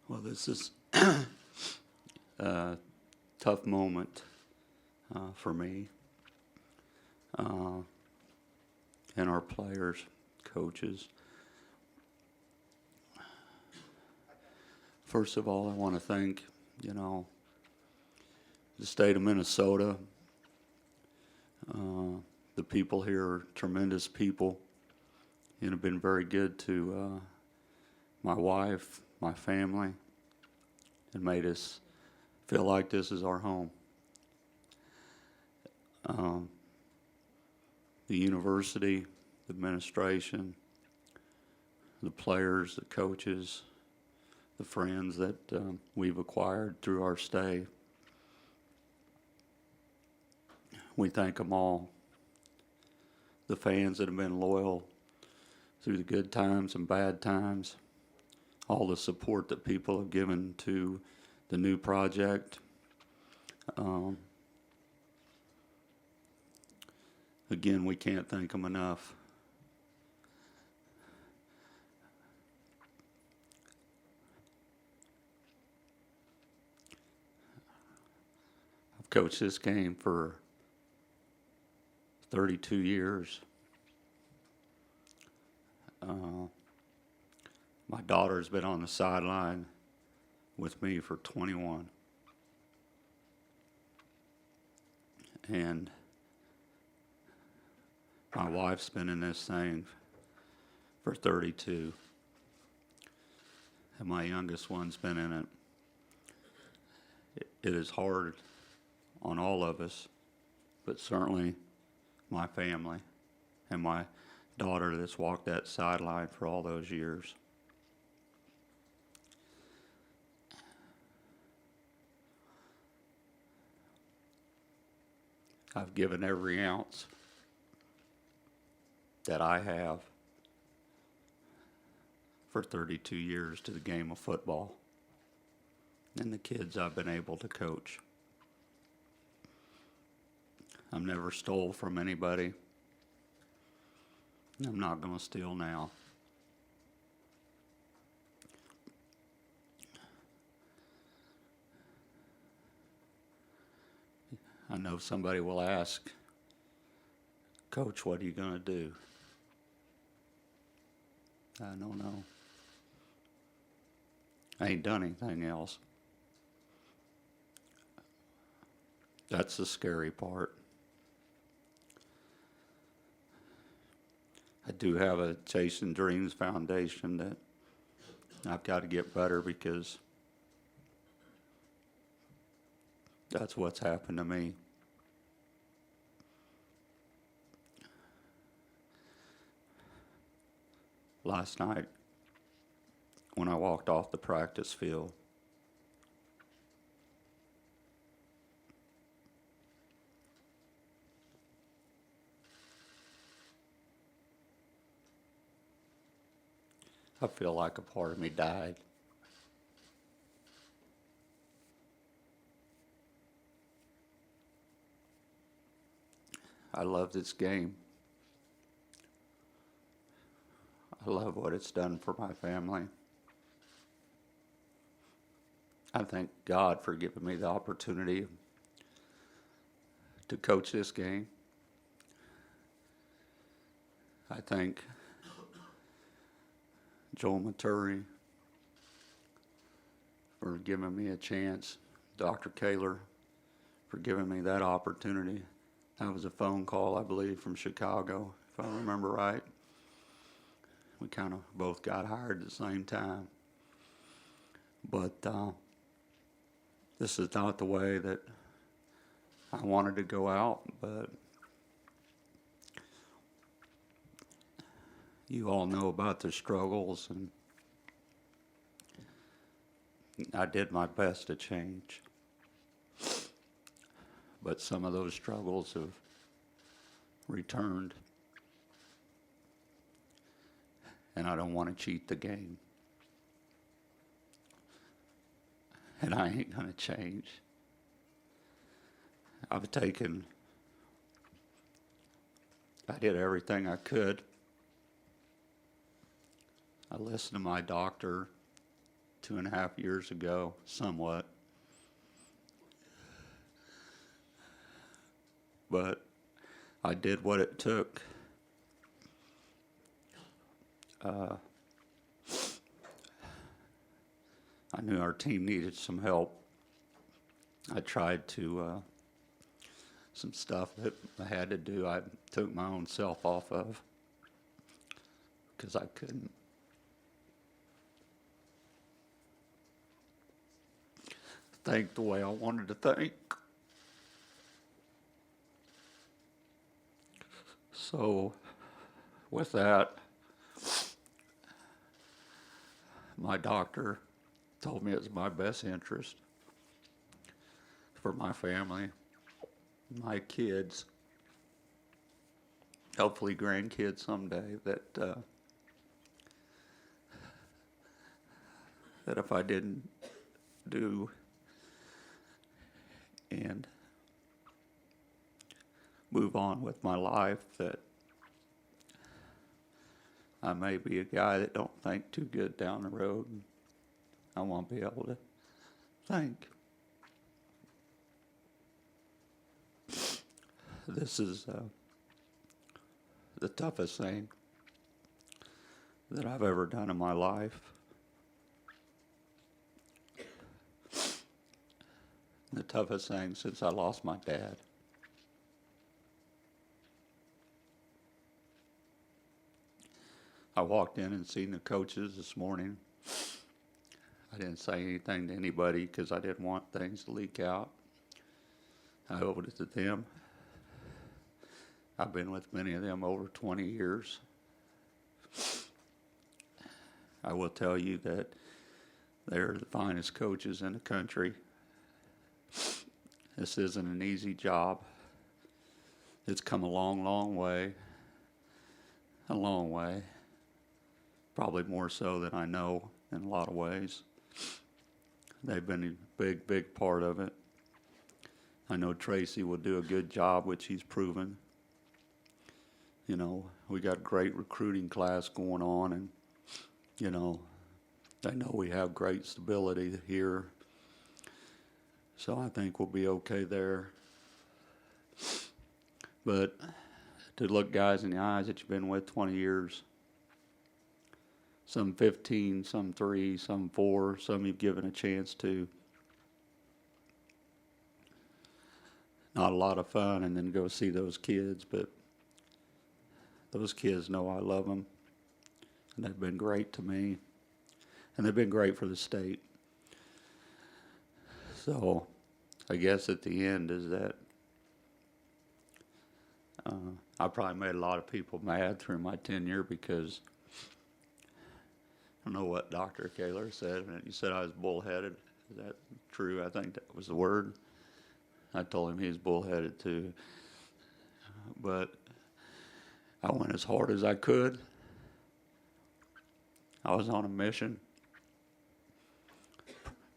Well, this is a tough moment for me and our players, coaches. First of all, I want to thank, the state of Minnesota. The people here are tremendous people and have been very good to my wife, my family, and made us feel like this is our home. The university, the administration, the players, the coaches, the friends that we've acquired through our stay. We thank them all. The fans that have been loyal through the good times and bad times, all the support that people have given to the new project. Again, we can't thank them enough. I've coached this game for 32 years. My daughter's been on the sideline with me for 21. And my wife's been in this thing for 32. And my youngest one's been in it. It is hard on all of us, but certainly my family and my daughter that's walked that sideline for all those years. I've given every ounce that I have for 32 years to the game of football and the kids I've been able to coach. I've never stole from anybody. I'm not going to steal now. I know somebody will ask, Coach, what are you going to do? I don't know. I ain't done anything else. That's the scary part. I do have a Chasing Dreams Foundation that I've got to get better because that's what's happened to me. Last night, when I walked off the practice field, I feel like a part of me died. I love this game. I love what it's done for my family. I thank God for giving me the opportunity to coach this game. I thank Joel Maturi for giving me a chance, Dr. Kaler for giving me that opportunity. That was a phone call, I believe, from Chicago, if I remember right. We kind of both got hired at the same time. But this is not the way that I wanted to go out, but you all know about the struggles, and I did my best to change. But some of those struggles have returned, and I don't want to cheat the game. And I ain't going to change. I did everything I could. I listened to my doctor 2.5 years ago, somewhat. But I did what it took. I knew our team needed some help. I tried to, some stuff that I had to do, I took my own self off of because I couldn't. Think the way I wanted to think. So, with that, my doctor told me it's my best interest for my family, my kids, hopefully grandkids someday, that if I didn't do and move on with my life, that I may be a guy that don't think too good down the road, and I won't be able to think. This is the toughest thing that I've ever done in my life. The toughest thing since I lost my dad. I walked in and seen the coaches this morning. I didn't say anything to anybody because I didn't want things to leak out. I owed it to them. I've been with many of them over 20 years. I will tell you that they're the finest coaches in the country. This isn't an easy job. It's come a long, long way. A long way. Probably more so than I know in a lot of ways. They've been a big, big part of it. I know Tracy will do a good job, which he's proven. You know, we got a great recruiting class going on, and, you know, they know we have great stability here. So I think we'll be okay there. But to look guys in the eyes that you've been with 20 years, some 15, some 3, some 4, some you've given a chance to. Not a lot of fun, and then go see those kids, but those kids know I love them, and they've been great to me, and they've been great for the state. So I guess at the end is that I probably made a lot of people mad through my tenure because I don't know what Dr. Kaler said. He said I was bullheaded. Is that true? I think that was the word. I told him he was bullheaded too. But I went as hard as I could. I was on a mission.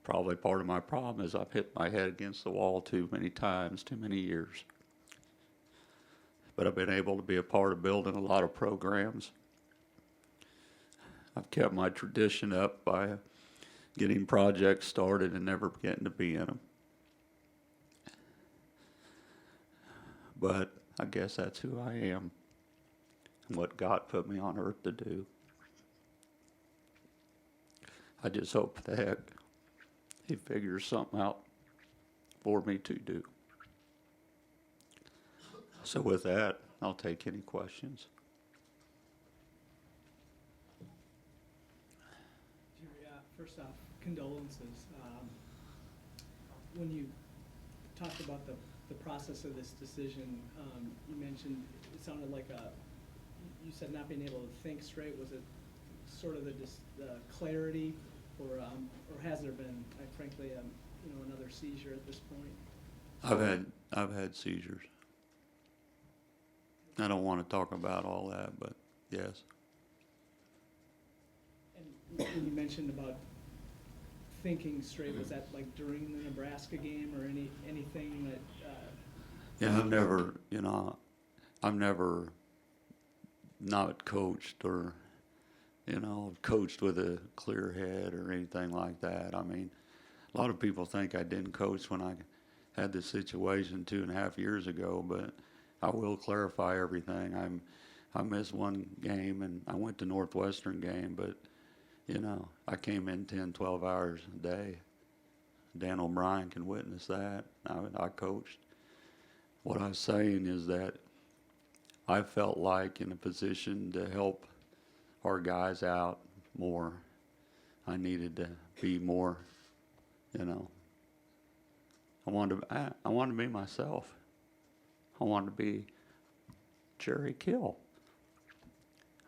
Probably part of my problem is I've hit my head against the wall too many times, too many years. But I've been able to be a part of building a lot of programs. I've kept my tradition up by getting projects started and never getting to be in them. But I guess that's who I am and what God put me on earth to do. I just hope the heck He figures something out for me to do. So with that, I'll take any questions. Jerry, first off, condolences. When you talked about the process of this decision, you mentioned it sounded like you said not being able to think straight. Was it sort of the clarity, or has there been, frankly, another seizure at this point? I've had seizures. I don't want to talk about all that, but yes. And when you mentioned about thinking straight, was that like during the Nebraska game or anything that? Yeah, I've never not coached or coached with a clear head or anything like that. I mean, a lot of people think I didn't coach when I had this situation 2.5 years ago, but I will clarify everything. I missed one game and I went to Northwestern game, but I came in 10, 12 hours a day. Dan O'Brien can witness that. I coached. What I was saying is that I felt like in a position to help our guys out more. I needed to be more, I wanted to be myself. I wanted to be Jerry Kill.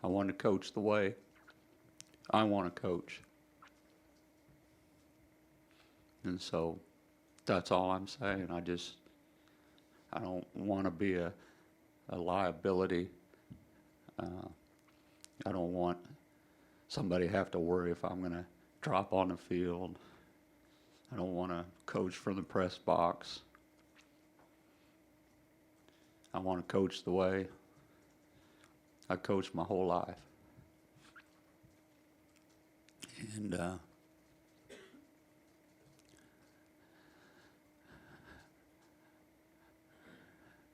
I wanted to coach the way I want to coach. And so that's all I'm saying. I don't want to be a liability. I don't want somebody to have to worry if I'm going to drop on the field. I don't want to coach from the press box. I want to coach the way I coached my whole life.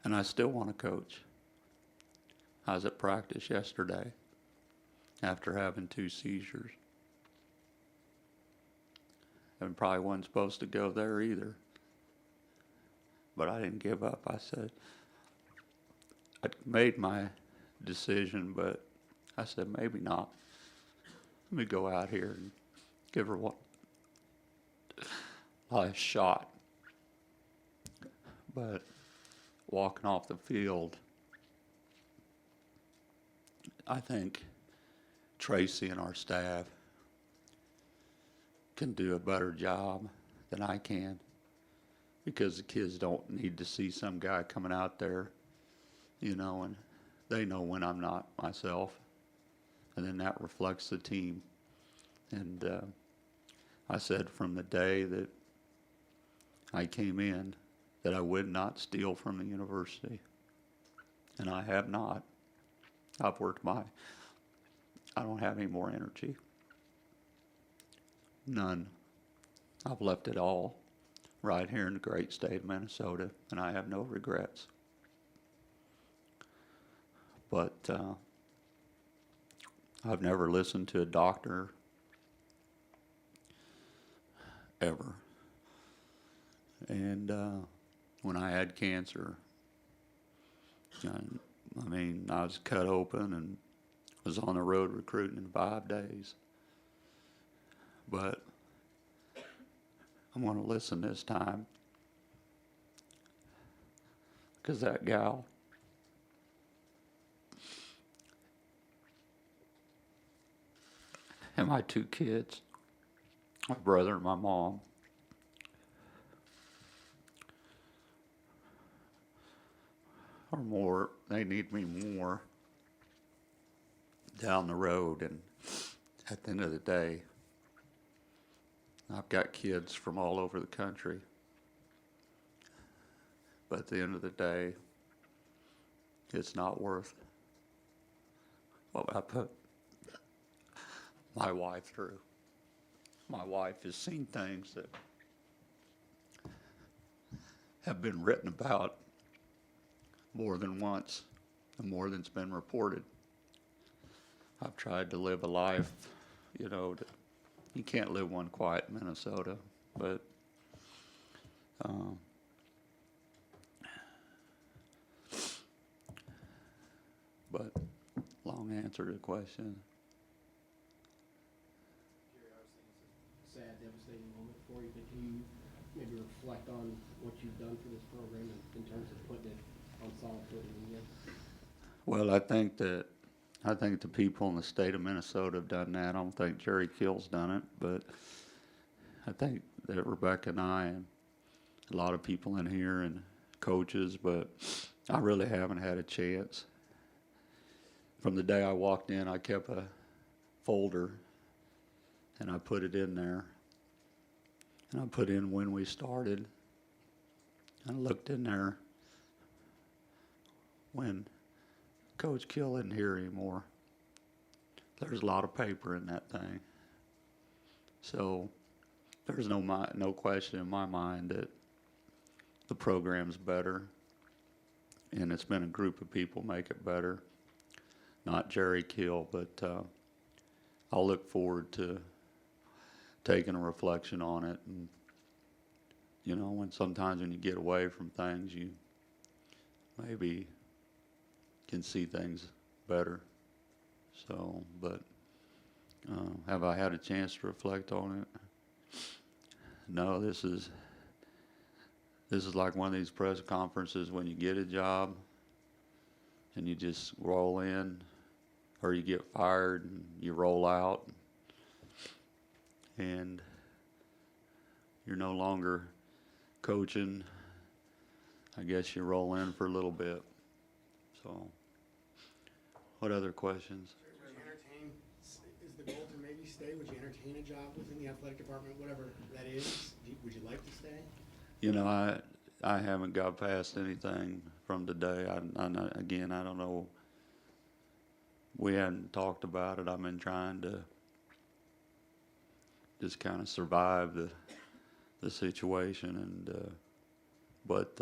And I still want to coach. I was at practice yesterday after having 2 seizures. And probably wasn't supposed to go there either. But I didn't give up. I said, I made my decision, but I said, maybe not. Let me go out here and give her one last shot. But walking off the field, I think Tracy and our staff can do a better job than I can, because the kids don't need to see some guy coming out there, and they know when I'm not myself, and then that reflects the team. And I said from the day that I came in that I would not steal from the university, and I have not. I've worked I don't have any more energy. None. I've left it all right here in the great state of Minnesota, and I have no regrets. But I've never listened to a doctor ever. And when I had cancer, I was cut open and was on the road recruiting in 5 days. But I'm going to listen this time, because that gal, and my 2 kids, my brother and my mom, are more, they need me more down the road. And at the end of the day, I've got kids from all over the country. But at the end of the day, it's not worth what I put my wife through. My wife has seen things that have been written about more than once, and more than's been reported. I've tried to live a life, that you can't live one quiet in Minnesota, but long answer to the question. Jerry, obviously it's a sad, devastating moment for you, but can you maybe reflect on what you've done for this program in terms of putting it on solid footing again? Well, I think the people in the state of Minnesota have done that. I don't think Jerry Kill's done it, but I think that Rebecca and I and a lot of people in here and coaches, but I really haven't had a chance. From the day I walked in, I kept a folder and I put it in there. And I put in when we started. And I looked in there when Coach Kill isn't here anymore. there's a lot of paper in that thing. So there's no question in my mind that the program's better, and it's been a group of people make it better. Not Jerry Kill, but I'll look forward to taking a reflection on it. And you know, when sometimes when you get away from things, you maybe can see things better. So, but have I had a chance to reflect on it? No, this is like one of these press conferences when you get a job and you just roll in, or you get fired and you roll out, and you're no longer coaching. I guess you roll in for a little bit. So, what other questions? Would you entertain, is the goal to maybe stay? Would you entertain a job within the athletic department, whatever that is? Would you like to stay? You know, I haven't got past anything from today. I don't know. We hadn't talked about it. I've been trying to just kind of survive the situation, and but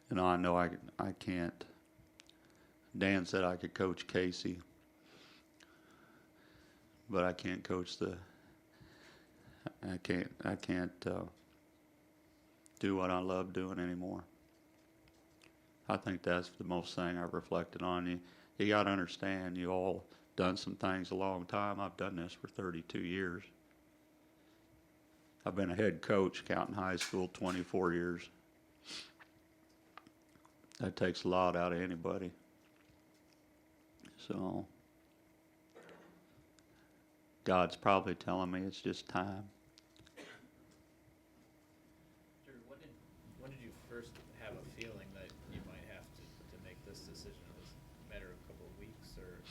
you know, I know I can't. Dan said I could coach Casey, but I can't coach I can't do what I love doing anymore. I think that's the most thing I've reflected on. You got to understand, you all done some things a long time. I've done this for 32 years. I've been a head coach, counting high school, 24 years. That takes a lot out of anybody. So, God's probably telling me it's just time. When did you first have a feeling that you might have to make this decision? Was it a matter of a couple of weeks, or?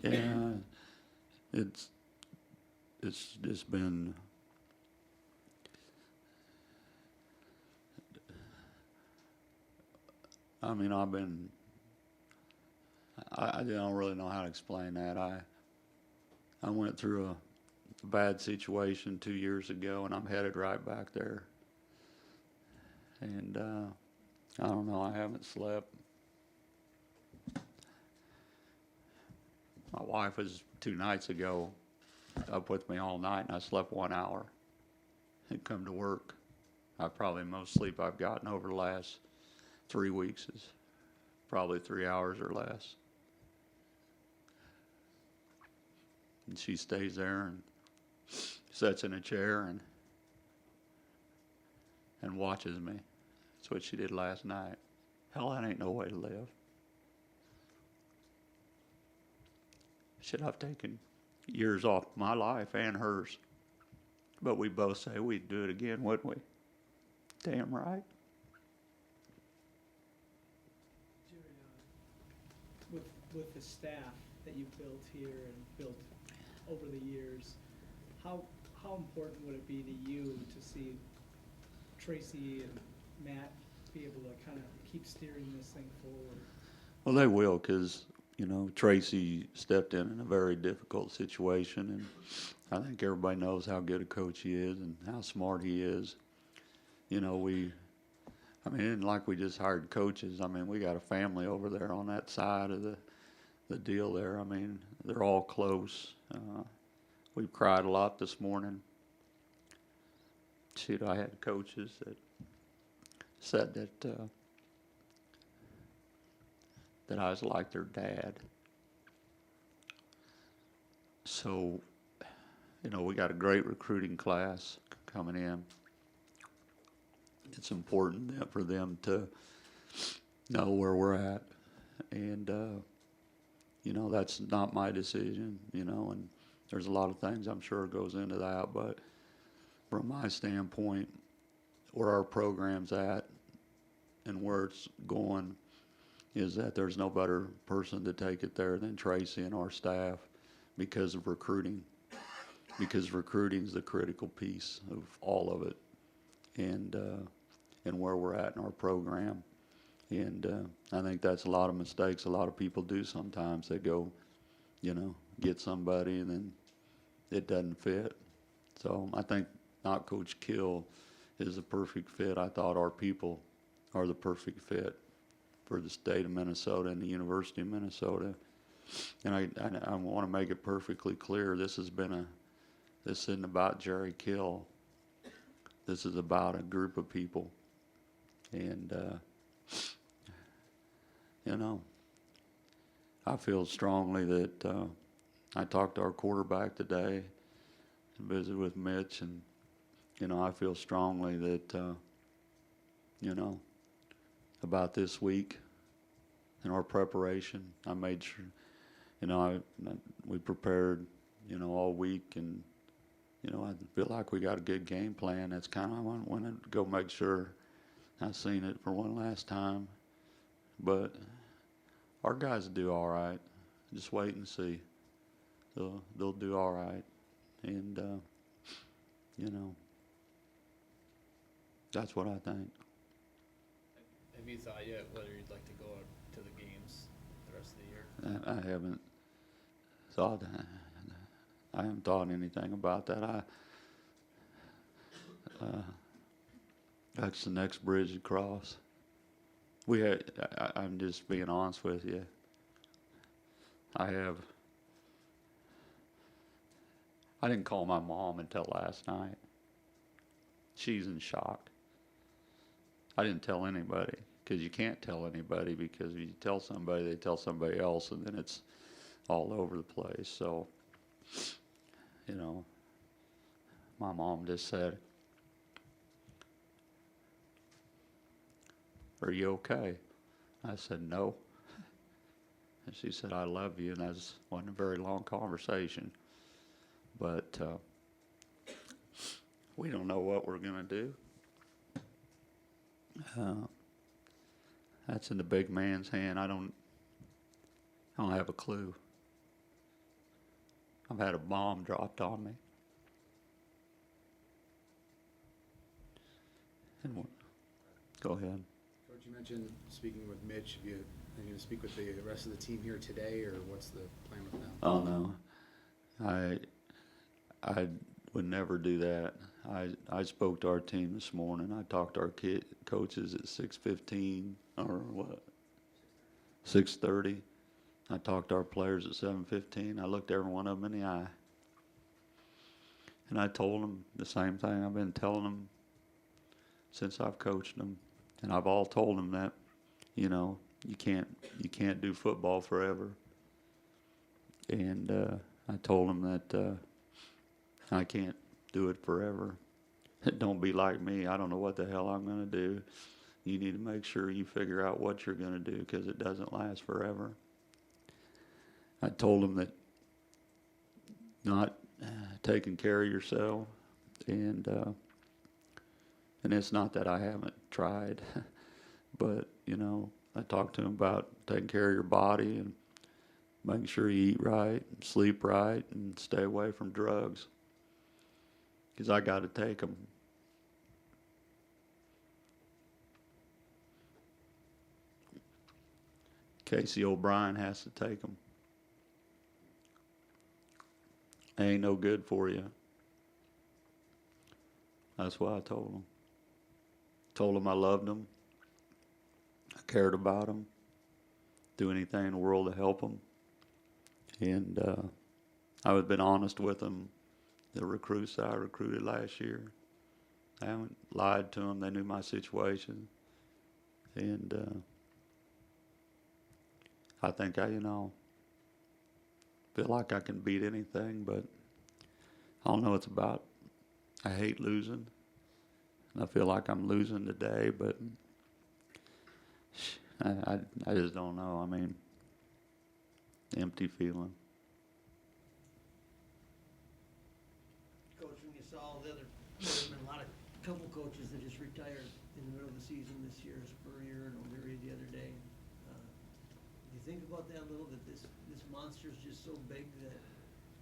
Yeah, it's just been. I mean, I don't really know how to explain that. I went through a bad situation 2 years ago, and I'm headed right back there. And I don't know, I haven't slept. My wife was 2 nights ago up with me all night, and I slept 1 hour and come to work. Probably most sleep I've gotten over the last 3 weeks is probably 3 hours or less. And she stays there and sits in a chair and watches me. That's what she did last night. Hell, that ain't no way to live. Should I've taken years off my life and hers. But we both say we'd do it again, wouldn't we? Damn right. Jerry, with the staff that you've built here and built over the years, how important would it be to you to see Tracy and Matt be able to kind of keep steering this thing forward? Well, they will, because, you know, Tracy stepped in a very difficult situation, and I think everybody knows how good a coach he is and how smart he is. You know, it isn't like we just hired coaches. I mean, we got a family over there on that side of the deal there. I mean, they're all close. We've cried a lot this morning. Shoot, I had coaches that said that I was like their dad. So, you know, we got a great recruiting class coming in. It's important for them to know where we're at. And, you know, that's not my decision, you know, and there's a lot of things I'm sure goes into that. But from my standpoint, where our program's at and where it's going is that there's no better person to take it there than Tracy and our staff because of recruiting. Because recruiting's the critical piece of all of it. And where we're at in our program. And I think that's a lot of mistakes a lot of people do sometimes. They go, get somebody and then it doesn't fit. So I think not Coach Kill is a perfect fit. I thought our people are the perfect fit for the state of Minnesota and the University of Minnesota. And I want to make it perfectly clear, this isn't about Jerry Kill. This is about a group of people. And, I feel strongly that I talked to our quarterback today and visited with Mitch, and, I feel strongly that, about this week and our preparation. I made sure, we prepared, all week, and, I feel like we got a good game plan. That's kind of, I want to go make sure I've seen it for one last time. But our guys do all right. Just wait and see. They'll do all right. And, that's what I think. Have you thought yet whether you'd like to go to the games the rest of the year? I haven't thought. I haven't thought anything about that. That's the next bridge to cross. I'm just being honest with you. I didn't call my mom until last night. She's in shock. I didn't tell anybody, because you can't tell anybody, because if you tell somebody, they tell somebody else, and then it's all over the place. So, my mom just said, "Are you okay?" I said, "No." And she said, "I love you," and that wasn't a very long conversation. But we don't know what we're going to do. That's in the big man's hand. I don't have a clue. I've had a bomb dropped on me. Go ahead. Coach, you mentioned speaking with Mitch. Are you going to speak with the rest of the team here today, or what's the plan with them? Oh, no. I would never do that. I spoke to our team this morning. I talked to our coaches at 6:15 or what? 6:30. I talked to our players at 7:15. I looked every one of them in the eye. And I told them the same thing I've been telling them since I've coached them. And I've all told them that, you can't do football forever. And I told them that I can't do it forever. Don't be like me. I don't know what the hell I'm going to do. You need to make sure you figure out what you're going to do, because it doesn't last forever. I told them that not taking care of yourself, and it's not that I haven't tried, but, I talked to them about taking care of your body and making sure you eat right, and sleep right, and stay away from drugs, because I got to take them. Casey O'Brien has to take them. They ain't no good for you. That's what I told them. Told them I loved them. I cared about them. Do anything in the world to help them. And I would have been honest with them. The recruits that I recruited last year, I haven't lied to them. They knew my situation. And I think I feel like I can beat anything, but I don't know what it's about. I hate losing. And I feel like I'm losing today, but I just don't know. I mean, empty feeling. Coach, when you saw the other, there's been couple coaches that just retired in the middle of the season this year, Spurrier and O'Leary the other day. Do you think about that a little, that this monster's just so big that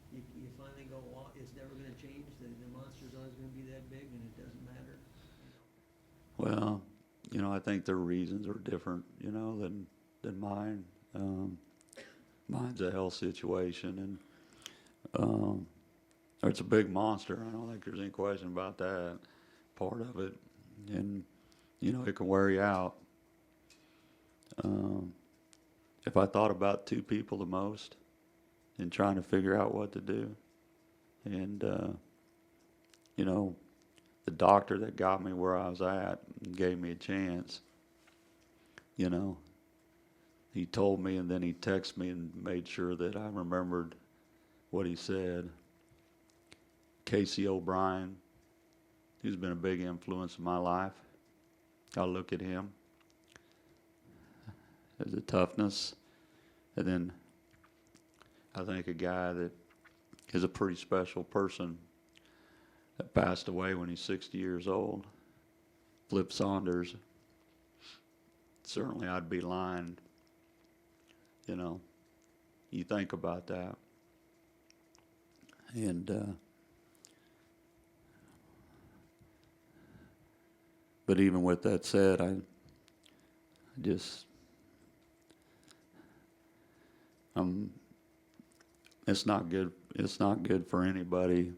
you finally go, well, it's never going to change, the monster's always going to be that big and it doesn't matter? Well, you know, I think their reasons are different, you know, than mine. Mine's a health situation, and it's a big monster. I don't think there's any question about that part of it. And, you know, it can wear you out. If I thought about two people the most in trying to figure out what to do, and, you know, the doctor that got me where I was at and gave me a chance, you know, he told me and then he texted me and made sure that I remembered what he said. Casey O'Brien, who's been a big influence in my life. I look at him as a toughness. And then I think a guy that is a pretty special person that passed away when he's 60 years old, Flip Saunders. Certainly I'd be lying, you know. You think about that. And but even with that said, it's not good. It's not good for anybody,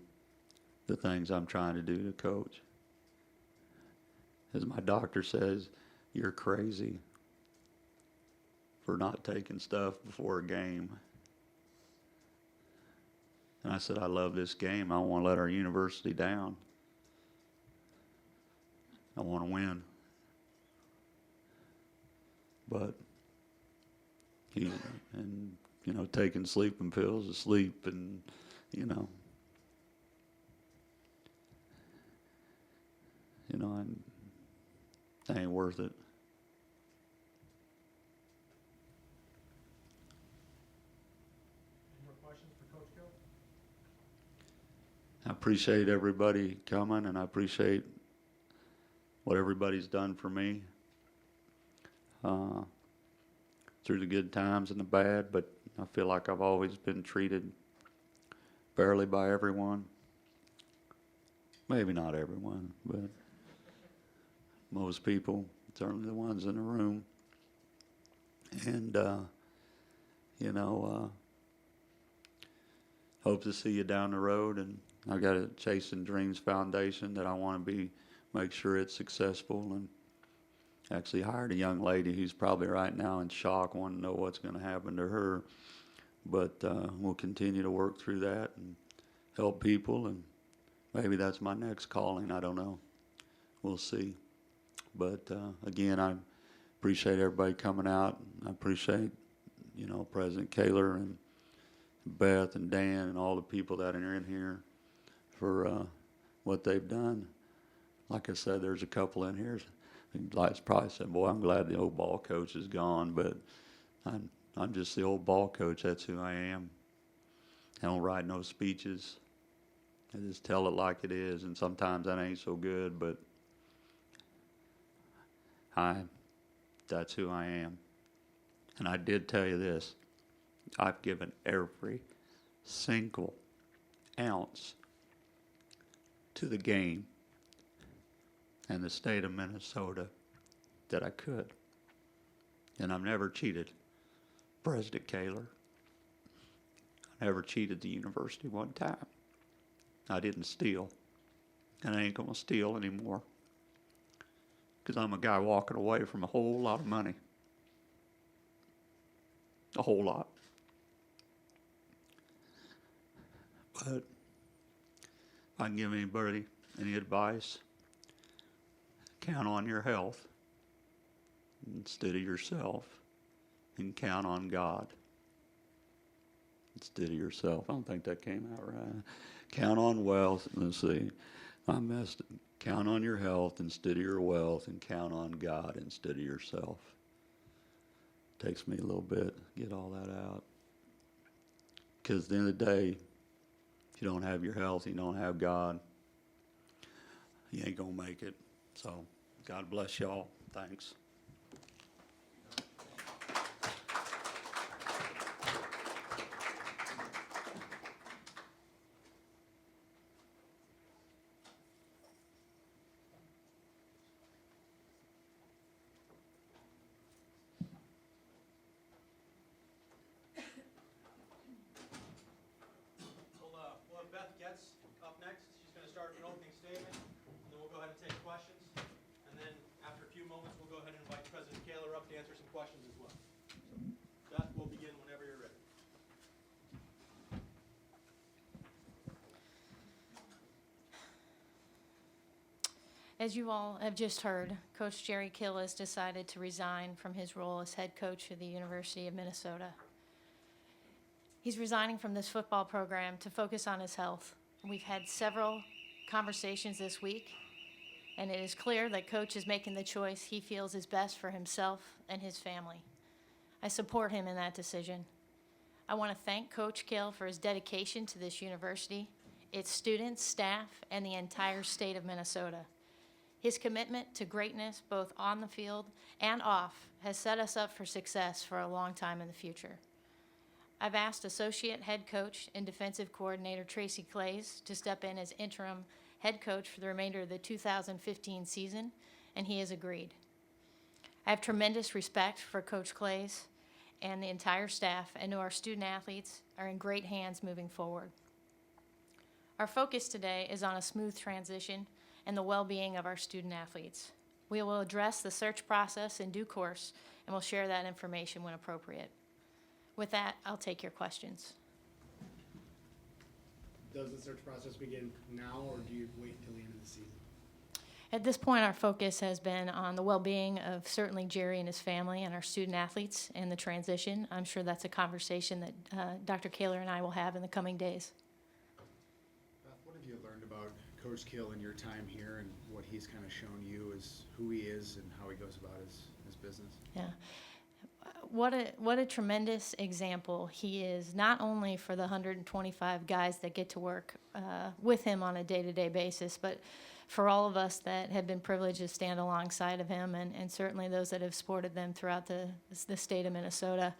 the things I'm trying to do to coach. As my doctor says, you're crazy for not taking stuff before a game. And I said, I love this game. I don't want to let our university down. I want to win. But you know, taking sleeping pills to sleep, and you know, and that ain't worth it. Any more questions for Coach Gill? I appreciate everybody coming, and I appreciate what everybody's done for me through the good times and the bad, but I feel like I've always been treated fairly by everyone. Maybe not everyone, but most people, certainly the ones in the room. And, you know, hope to see you down the road. And I got a Chasing Dreams Foundation that I want to make sure it's successful. And actually hired a young lady who's probably right now in shock, wanting to know what's going to happen to her. But we'll continue to work through that and help people. And maybe that's my next calling. I don't know. We'll see. But again, I appreciate everybody coming out. I appreciate, you know, President Kaler and Beth and Dan and all the people that are in here for what they've done. Like I said, there's a couple in here. Like probably said, boy, I'm glad the old ball coach is gone, but I'm just the old ball coach. That's who I am. I don't write no speeches. I just tell it like it is, and sometimes that ain't so good, but that's who I am. And I did tell you this. I've given every single ounce to the game and the state of Minnesota that I could. And I've never cheated President Kaler. I never cheated the university one time. I didn't steal. And I ain't going to steal anymore. Because I'm a guy walking away from a whole lot of money. A whole lot. But if I can give anybody any advice, count on your health instead of yourself, and count on God instead of yourself. I don't think that came out right. Count on wealth. Let's see. I messed it. Count on your health instead of your wealth, and count on God instead of yourself. Takes me a little bit to get all that out. Because at the end of the day, if you don't have your health, you don't have God, you ain't going to make it. So, God bless y'all. Thanks. answer some questions as well. So, Beth, we'll begin whenever you're ready. As you all have just heard, Coach Jerry Kill has decided to resign from his role as head coach of the University of Minnesota. He's resigning from this football program to focus on his health. We've had several conversations this week, and it is clear that Coach is making the choice he feels is best for himself and his family. I support him in that decision. I want to thank Coach Kill for his dedication to this university, its students, staff, and the entire state of Minnesota. His commitment to greatness, both on the field and off, has set us up for success for a long time in the future. I've asked Associate Head Coach and Defensive Coordinator Tracy Clays to step in as interim head coach for the remainder of the 2015 season, and he has agreed. I have tremendous respect for Coach Clays and the entire staff, and know our student athletes are in great hands moving forward. Our focus today is on a smooth transition and the well-being of our student athletes. We will address the search process in due course, and we'll share that information when appropriate. With that, I'll take your questions. Does the search process begin now, or do you wait until the end of the season? At this point, our focus has been on the well-being of certainly Jerry and his family and our student athletes and the transition. I'm sure that's a conversation that Dr. Kaler and I will have in the coming days. Beth, what have you learned about Coach Kill in your time here, and what he's kind of shown you as who he is and how he goes about his business? Yeah. What a tremendous example he is, not only for the 125 guys that get to work with him on a day-to-day basis, but for all of us that have been privileged to stand alongside of him, and certainly those that have supported them throughout the state of Minnesota.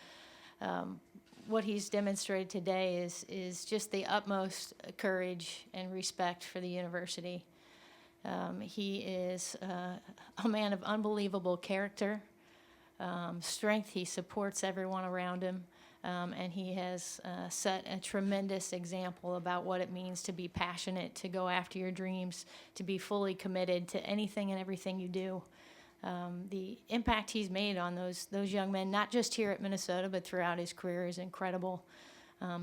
What he's demonstrated today is just the utmost courage and respect for the university. He is a man of unbelievable character, strength. He supports everyone around him, and he has set a tremendous example about what it means to be passionate, to go after your dreams, to be fully committed to anything and everything you do. The impact he's made on those young men, not just here at Minnesota, but throughout his career, is incredible.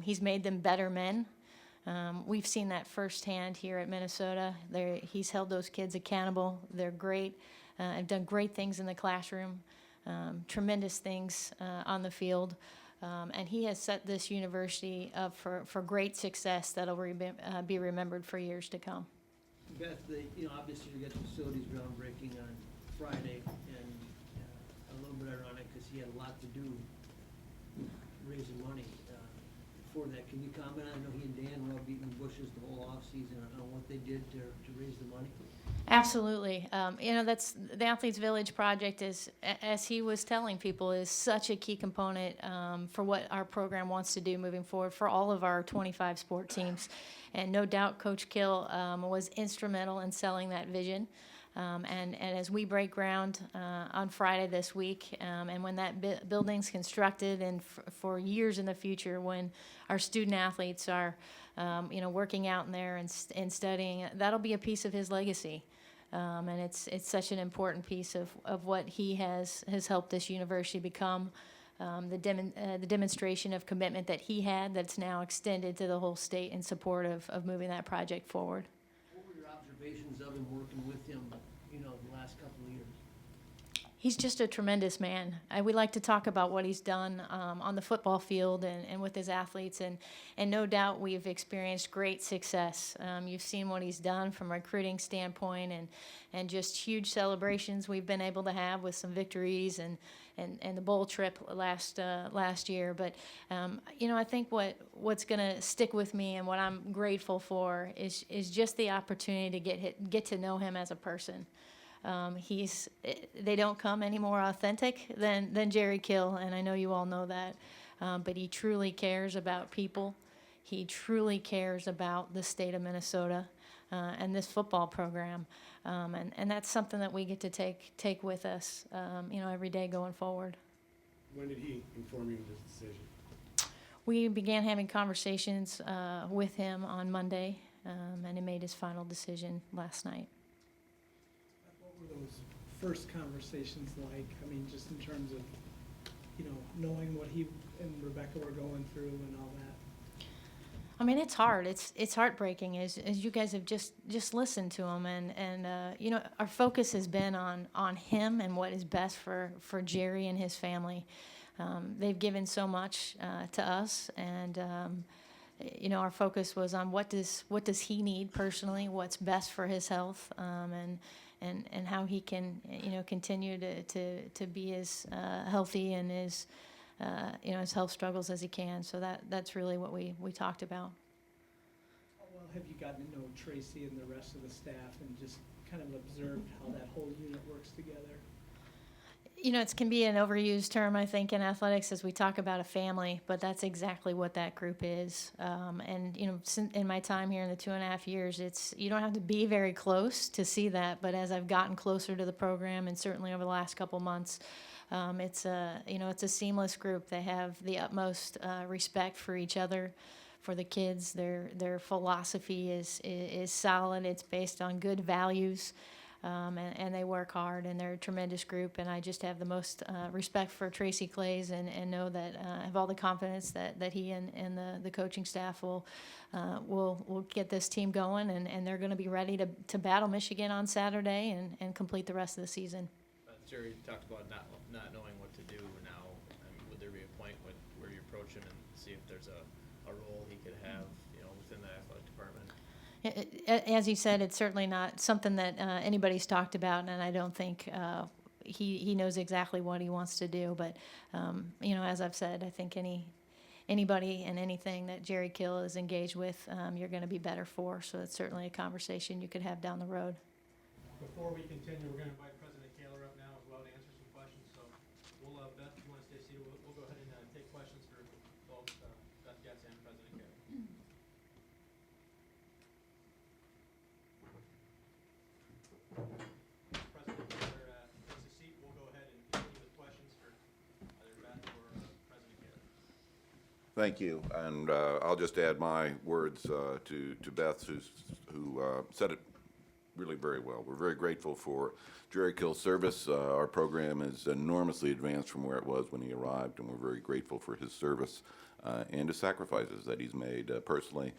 He's made them better men. We've seen that firsthand here at Minnesota. He's held those kids accountable. They're great, have done great things in the classroom, tremendous things on the field. And he has set this university up for great success that'll be remembered for years to come. Beth, obviously you got the facilities groundbreaking on Friday, and a little bit ironic because he had a lot to do raising money for that. Can you comment? I know he and Dan were out beating bushes the whole offseason on what they did to raise the money. Absolutely. That's the Athletes Village project is, as he was telling people, is such a key component for what our program wants to do moving forward for all of our 25 sport teams. And no doubt Coach Kill was instrumental in selling that vision. And as we break ground on Friday this week, and when that building's constructed, and for years in the future, when our student athletes are, working out in there and studying, that'll be a piece of his legacy. And it's such an important piece of what he has helped this university become. The demonstration of commitment that he had that's now extended to the whole state in support of moving that project forward. What were your observations of him working with him, the last couple of years? He's just a tremendous man. We like to talk about what he's done on the football field and with his athletes, and no doubt we've experienced great success. You've seen what he's done from a recruiting standpoint, and just huge celebrations we've been able to have with some victories and the bowl trip last year. But I think what's going to stick with me and what I'm grateful for is just the opportunity to get to know him as a person. They don't come any more authentic than Jerry Kill, and I know you all know that. But he truly cares about people. He truly cares about the state of Minnesota and this football program, and that's something that we get to take with us, every day going forward. When did he inform you of this decision? We began having conversations with him on Monday, and he made his final decision last night. What were those first conversations like? I mean, just in terms of, you know, knowing what he and Rebecca were going through and all that. I mean, it's hard. It's heartbreaking as you guys have just listened to him, and you know, our focus has been on him and what is best for Jerry and his family. They've given so much to us, and you know, our focus was on what does he need personally, what's best for his health, and how he can, you know, continue to be as healthy and as you know, his health struggles as he can. So that's really what we talked about. How well have you gotten to know Tracy and the rest of the staff and just kind of observed how that whole unit works together? You know, it can be an overused term, I think, in athletics as we talk about a family, but that's exactly what that group is. And, you know, in my time here in the 2.5 years, you don't have to be very close to see that, but as I've gotten closer to the program and certainly over the last couple months, it's a seamless group. They have the utmost respect for each other, for the kids. Their philosophy is solid. It's based on good values. And they work hard, and they're a tremendous group. And I just have the most respect for Tracy Claeys, and know that I have all the confidence that he and the coaching staff will get this team going, and they're going to be ready to battle Michigan on Saturday and complete the rest of the season. Jerry talked about not knowing what to do now. I mean, would there be a point where you approach him and see if there's a role he could have, you know, within the athletic department? As you said, it's certainly not something that anybody's talked about, and I don't think he knows exactly what he wants to do. But you know, as I've said, I think anybody and anything that Jerry Kill is engaged with, you're going to be better for. So it's certainly a conversation you could have down the road. Before we continue, we're going to invite President Kaler up now as well to answer some questions. So we'll, Beth, if you want to stay seated, we'll go ahead and take questions for both Beth Getz and President Kaler. President Kaler takes a seat. We'll go ahead and continue with questions for either Beth or President Kaler. Thank you, and I'll just add my words to Beth, who said it really very well. We're very grateful for Jerry Kill's service. Our program is enormously advanced from where it was when he arrived, and we're very grateful for his service and his sacrifices that he's made personally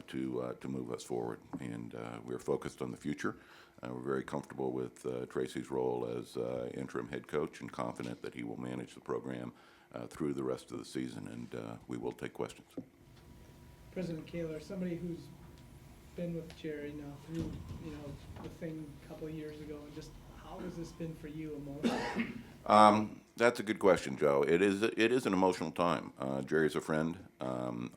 to move us forward. And we're focused on the future. We're very comfortable with Tracy's role as interim head coach and confident that he will manage the program through the rest of the season, and we will take questions. President Kaler, somebody who's been with Jerry now through, you know, the thing a couple of years ago, and just how has this been for you emotionally? That's a good question, Joe. It is an emotional time. Jerry's a friend.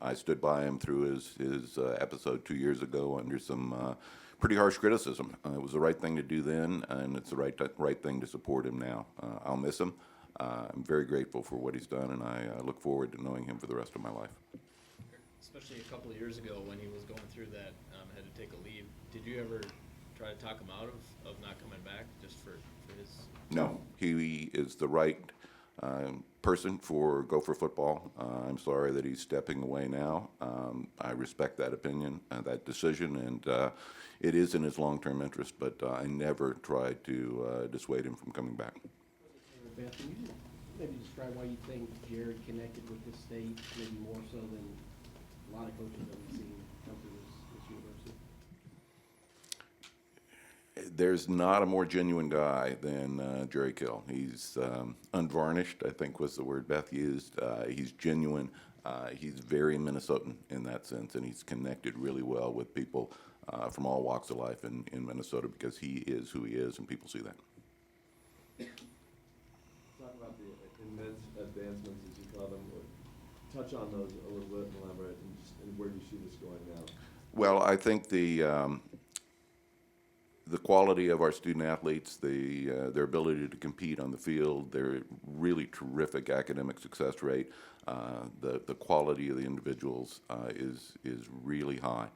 I stood by him through his episode 2 years ago under some pretty harsh criticism. It was the right thing to do then, and it's the right thing to support him now. I'll miss him. I'm very grateful for what he's done, and I look forward to knowing him for the rest of my life. Especially a couple of years ago when he was going through that, had to take a leave. Did you ever try to talk him out of not coming back just for his? No, he is the right person for Gopher football. I'm sorry that he's stepping away now. I respect that opinion, that decision, and it is in his long-term interest, but I never tried to dissuade him from coming back. Beth, can you maybe describe why you think Jared connected with this state maybe more so than a lot of coaches that we've seen come through this university? There's not a more genuine guy than Jerry Kill. He's unvarnished, I think was the word Beth used. He's genuine. He's very Minnesotan in that sense, and he's connected really well with people from all walks of life in Minnesota because he is who he is, and people see that. Talk about the immense advancements, as you call them. Touch on those a little bit and elaborate, and where do you see this going now? Well, I think the quality of our student athletes, their ability to compete on the field, their really terrific academic success rate, the quality of the individuals is really high.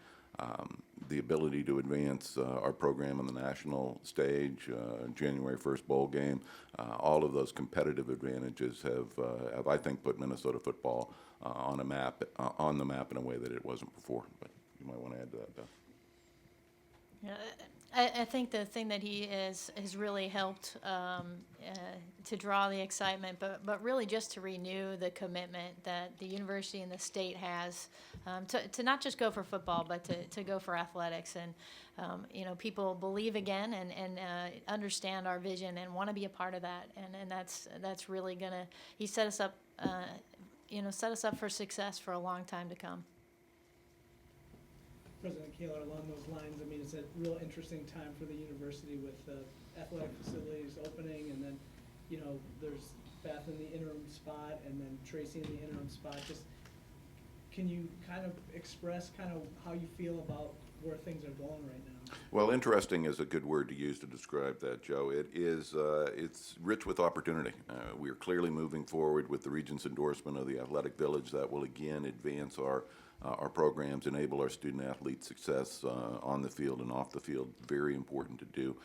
The ability to advance our program on the national stage, January 1st bowl game, all of those competitive advantages have I think, put Minnesota football on the map in a way that it wasn't before. But you might want to add to that, Beth. Yeah, I think the thing that he has really helped to draw the excitement, but really just to renew the commitment that the university and the state has to not just go for football, but to go for athletics. And, people believe again and understand our vision and want to be a part of that. And that's really going to, he set us up, set us up for success for a long time to come. President Kaler, along those lines, I mean, it's a real interesting time for the university with athletic facilities opening, and then, there's Beth in the interim spot, and then Tracy in the interim spot. Just, can you kind of express kind of how you feel about where things are going right now? Well, interesting is a good word to use to describe that, Joe. It is, it's rich with opportunity. We are clearly moving forward with the Regent's endorsement of the Athletic Village that will again advance our programs, enable our student athlete success on the field and off the field. Very important to do.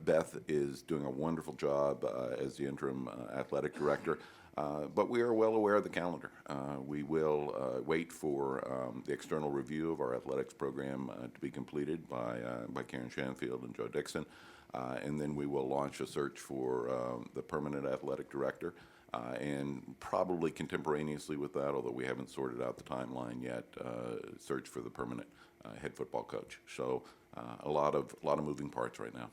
Beth is doing a wonderful job as the interim athletic director. But we are well aware of the calendar. We will wait for the external review of our athletics program to be completed by Karen Shanfield and Joe Dixon, and then we will launch a search for the permanent athletic director, and probably contemporaneously with that, although we haven't sorted out the timeline yet, search for the permanent head football coach. So a lot of moving parts right now.